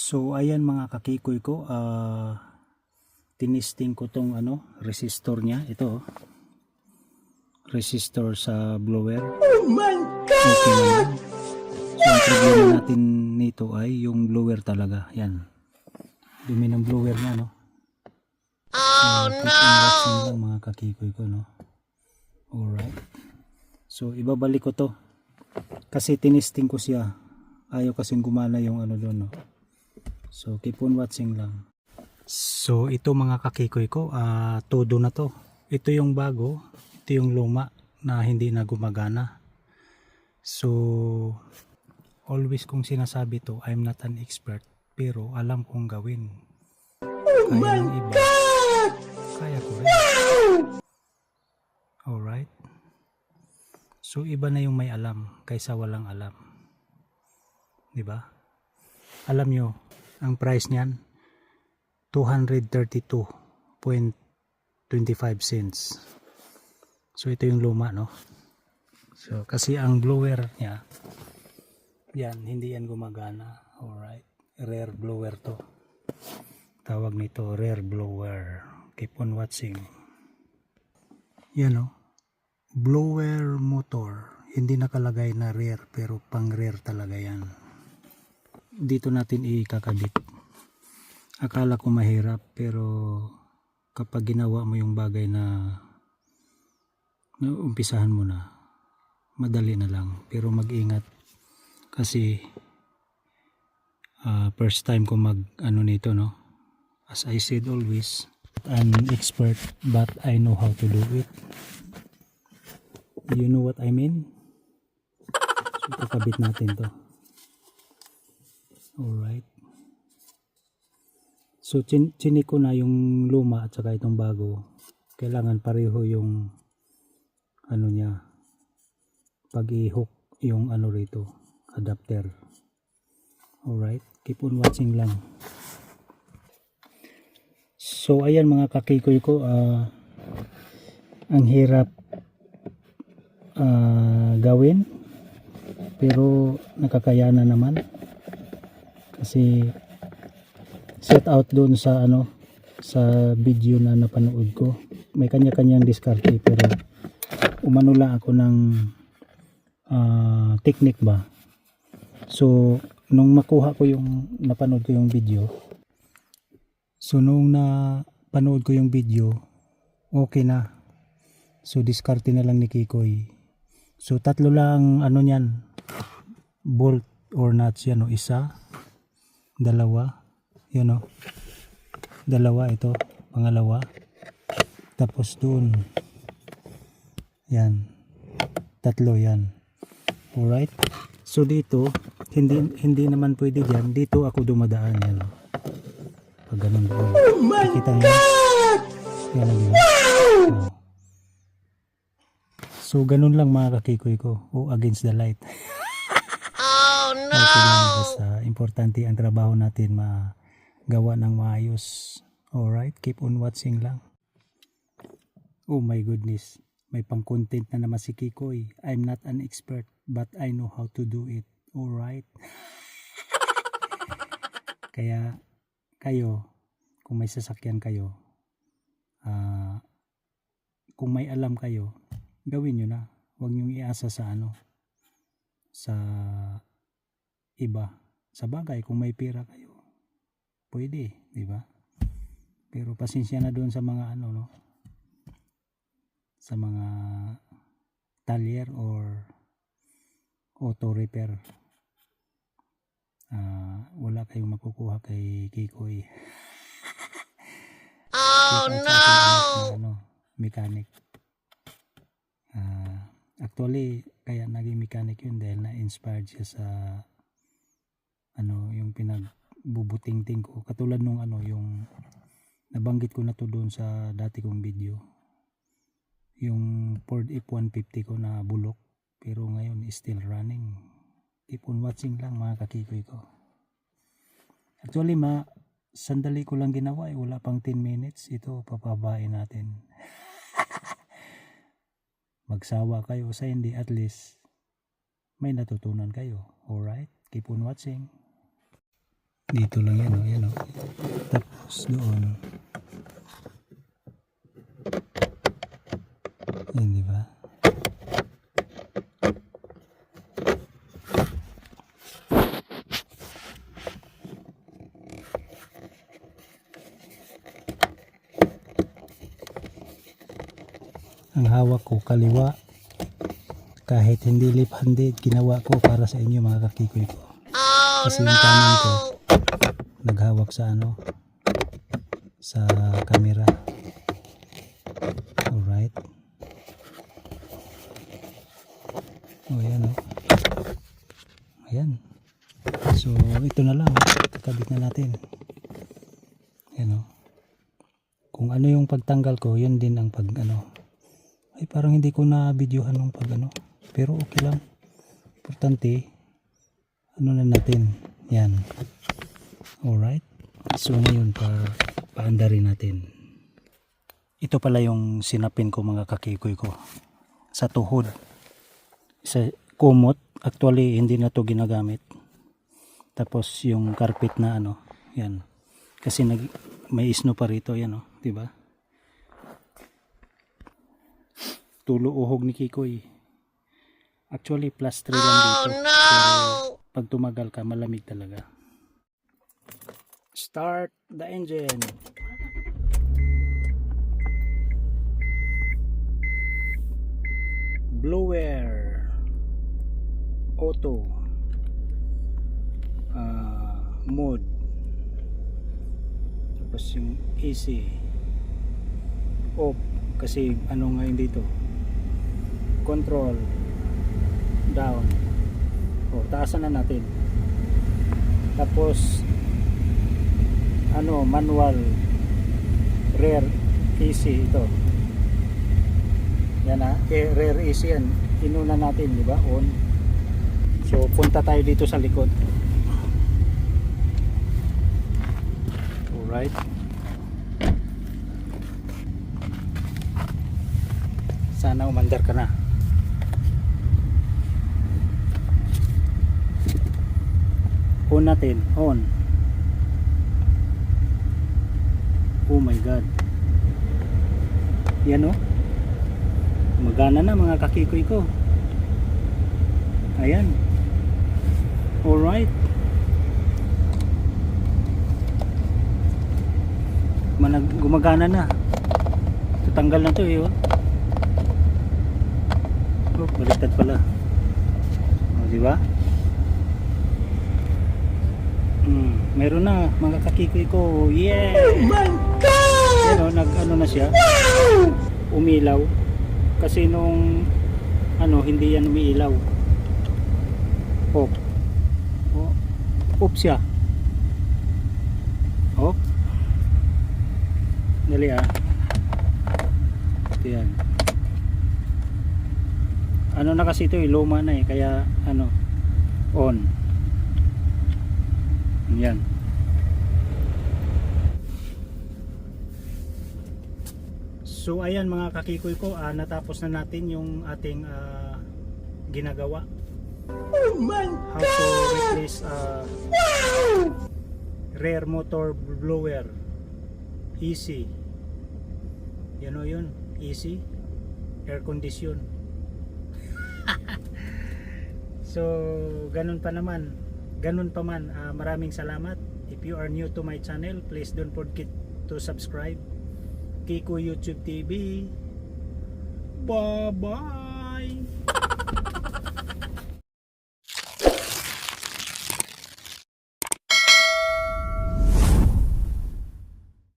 So ayan mga kakikoy ko, tinisting ko tong resistor niya. Ito resistor sa blower. Oh my god! Okay naman. So ang problema natin nito ay yung blower talaga. Yan. Dumi ng blower na, no? Oh no! Watching lang mga kakikoy ko, no? Alright. So ibabalik ko to. Kasi tinisting ko siya. Ayaw kasing gumana yung doon, no? So keep on watching lang. So ito mga kakikoy ko, todo na to. Ito yung bago, ito yung luma na hindi na gumagana. So always kong sinasabi to, I'm not an expert, pero alam kong gawin. Oh kaya ng iba, God! Kaya ko rin. Alright. So iba na yung may alam kaysa walang alam. Diba? Alam nyo, ang price niyan 232.25 cents. So ito yung luma, no? So kasi ang blower niya yan, hindi yan gumagana. Alright, rare blower to. Tawag nito rare blower. Keep on watching. Yan, no? Blower motor, hindi nakalagay na rare pero pang rare talaga yan. Dito natin ikakabit. Akala ko mahirap, pero kapag ginawa mo yung bagay na umpisahan mo na, madali na lang. Pero mag-ingat kasi first time ko mag nito, no? As I said always, I'm expert but I know how to do it. You know what I mean? So kakabit natin to. Alright. So chinik ko na yung luma at saka itong bago. Kailangan pareho yung niya. Pag i-hook yung rito, adapter. Alright, keep on watching lang. So ayan mga kakikoy ko, ang hirap gawin pero nakakayanan naman. Kasi set out doon sa sa video na napanood ko, may kanya-kanyang diskarte, pero umano lang ako ng technique ba. So nung makuha ko yung napanood ko yung video, so nung napanood ko yung video, okay na. So diskarte na lang ni Kikoy. So tatlo lang niyan, bolt or nuts yan, isa, dalawa, yun, no? Dalawa ito, pangalawa, tapos doon yan, tatlo yan. Alright, so dito hindi naman pwede dyan, dito ako dumadaan, yan, no? Pag ganun doon, nakikita nyo yan, wow! So ganun lang mga kakikoy ko, against the light. Oh no! Basta importante ang trabaho natin magawa ng maayos. Alright, keep on watching lang. Oh my goodness, may pang content na naman si Kikoy. I'm not an expert but I know how to do it. Alright. Kaya kayo, kung may sasakyan kayo, kung may alam kayo, gawin nyo na. Huwag nyo iasa sa sa iba. Sa bagay, kung may pera kayo, pwede, di ba? Pero pasensya na doon sa mga no? Sa mga talyer or auto repair. Wala kayong makukuha kay Kikoy. Oh no! Mechanic. Actually, kaya naging mechanic yun dahil na-inspired siya sa yung pinagbubuting-ting ko. Katulad nung yung nabanggit ko na to doon sa dati kong video. Yung Ford F-150 ko na bulok, pero ngayon is still running. Keep on watching lang mga kakikoy ko. Actually, sandali ko lang ginawa, wala pang 10 minutes. Ito, papabain natin. Magsawa kayo sa hindi, at least may natutunan kayo. Alright, keep on watching. Dito lang yan, oh. Yan, oh. Tapos doon. Yan, di ba? Ang hawak ko kaliwa, kahit hindi left-handed, ginawa ko para sa inyo mga kakikoy ko. Kasi yung kanan ko naghawak sa ano, sa camera. Alright. Oh, ayan, oh. Ayan. So ito na lang, kakabit na natin. Ayan, oh. Kung ano yung pagtanggal ko, yun din ang pag ano. Ay, parang hindi ko na videohan nung pag ano, pero okay lang. Importante, ano na natin, yan. Alright, so ngayon paandarin natin. Ito pala yung sinapin ko mga kakikoy ko sa tuhod, sa kumot. Actually hindi na to ginagamit. Tapos yung carpet na ano, yan, kasi may isno pa rito, yan, oh, diba? Tulo uhog ni Kikoy. Actually plus 3 lang dito. No! Pero pag tumagal ka, malamig talaga. Start the engine. Blower. Auto. Mode. Tapos yung AC. Off. Kasi ano ngayon dito? Control down, o taasan na natin. Tapos ano, manual, rear AC ito, yan, ha, rear AC yan, inuna natin, di ba, on. So punta tayo dito sa likod. Alright, sana umandar ka na. On natin, on. Oh my god, yan, oh, magana na mga kakikoy ko. Ayan. Alright, gumagana na. Tatanggal na to, eh, oh. Oh, baliktad pala, oh, diba? Meron na mga kakikoy ko. Yeah! Oh my god! Pero nag-ano na siya. Wow! Umilaw. Kasi nung ano, hindi yan umiilaw. Off. Oh. Off siya. Off. Dali, ah. Ito yan. Ano na kasi ito, luma na, eh. Kaya ano, on. Yan. So ayan mga kakikoy ko, natapos na natin yung ating ginagawa. Oh my God! How to replace rear motor blower. Easy. You know yun? Easy. Air condition. So ganun pa naman. Ganun pa man, maraming salamat. If you are new to my channel, please don't forget to subscribe. Kiko YouTube TV. Bye bye.